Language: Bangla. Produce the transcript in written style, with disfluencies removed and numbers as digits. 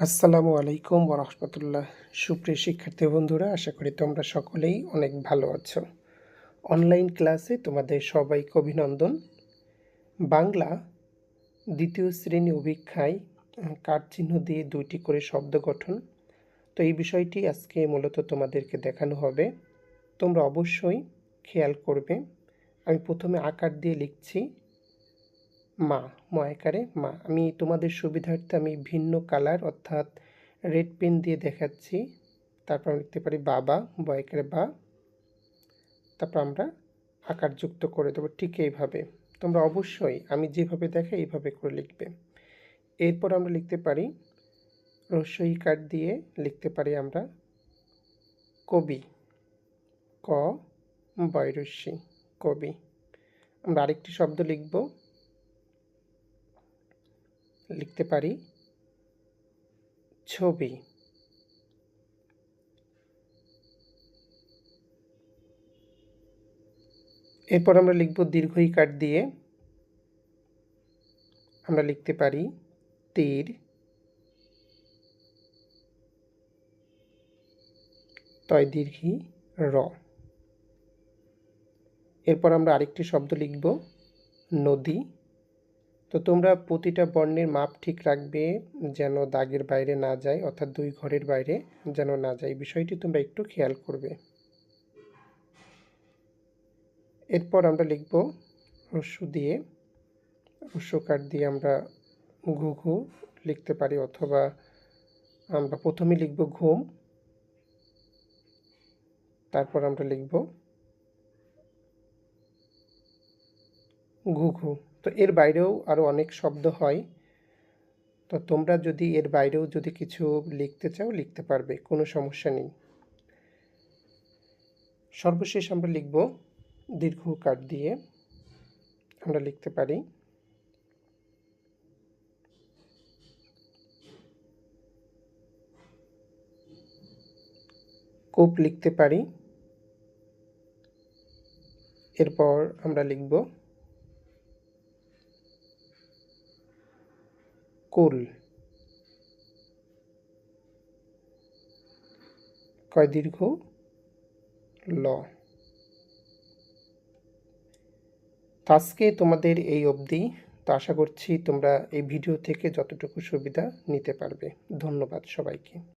আসসালামু আলাইকুম ওয়া রাহমাতুল্লাহ। সুপ্রিয় শিক্ষার্থী বন্ধুরা, আশা করি তোমরা সকলেই অনেক ভালো আছো। অনলাইন ক্লাসে তোমাদের সবাইকে অভিনন্দন। বাংলা দ্বিতীয় শ্রেণী অভিক্ষায় কাঠ চিহ্ন দিয়ে 2টি করে শব্দ গঠন। তো এই বিষয়টি আজকে মূলত তোমাদেরকে দেখানো হবে। তোমরা অবশ্যই খেয়াল করবে। আমি প্রথমে আকার দিয়ে লিখছি মা, ময়াকারে মা। আমি তোমাদের সুবিধার্থে আমি ভিন্ন কালার অর্থাৎ রেড পেন দিয়ে দেখাচ্ছি। তারপর আমরা লিখতে পারি বাবা, বয়াকারে বা। তারপর আমরা আকার যুক্ত করে দেবো ঠিক এইভাবে। তোমরা অবশ্যই আমি যেভাবে দেখাই এইভাবে করে লিখবে। এরপর আমরা লিখতে পারি রস্বই কার দিয়ে লিখতে পারি আমরা কবি, ক বয়রস্যি কবি। আমরা আরেকটি শব্দ লিখতে পারি ছবি। এরপর আমরা লিখব দীর্ঘই কার দিয়ে। আমরা লিখতে পারি তীর, তয় দীর্ঘি র। এরপর আমরা আরেকটি শব্দ লিখব নদী। তো তোমরা প্রতিটা বর্ণের মাপ ঠিক রাখবে যেন দাগের বাইরে না যায়, অর্থাৎ 2 ঘরের বাইরে যেন না যায়। বিষয়টি তোমরা একটু খেয়াল করবে। এরপর আমরা লিখব হ্রস্ব দিয়ে, হ্রস্বকার দিয়ে আমরা ঘুঘু লিখতে পারি, অথবা আমরা প্রথমে লিখব ঘুম, তারপর আমরা লিখব ঘুঘু। তো এর বাইরেও আরও অনেক শব্দ হয়। তো তোমরা যদি এর বাইরেও যদি কিছু লিখতে চাও লিখতে পারবে, কোনো সমস্যা নেই। সর্বশেষ আমরা লিখব দীর্ঘকার দিয়ে। আমরা লিখতে পারি কূপ লিখতে পারি। এরপর আমরা লিখব কুল, কয় দীর্ঘ ল। তো আজকে তোমাদের এই অবধি। তো আশা করছি তোমরা এই ভিডিও থেকে যতটুকু সুবিধা নিতে পারবে। ধন্যবাদ সবাইকে।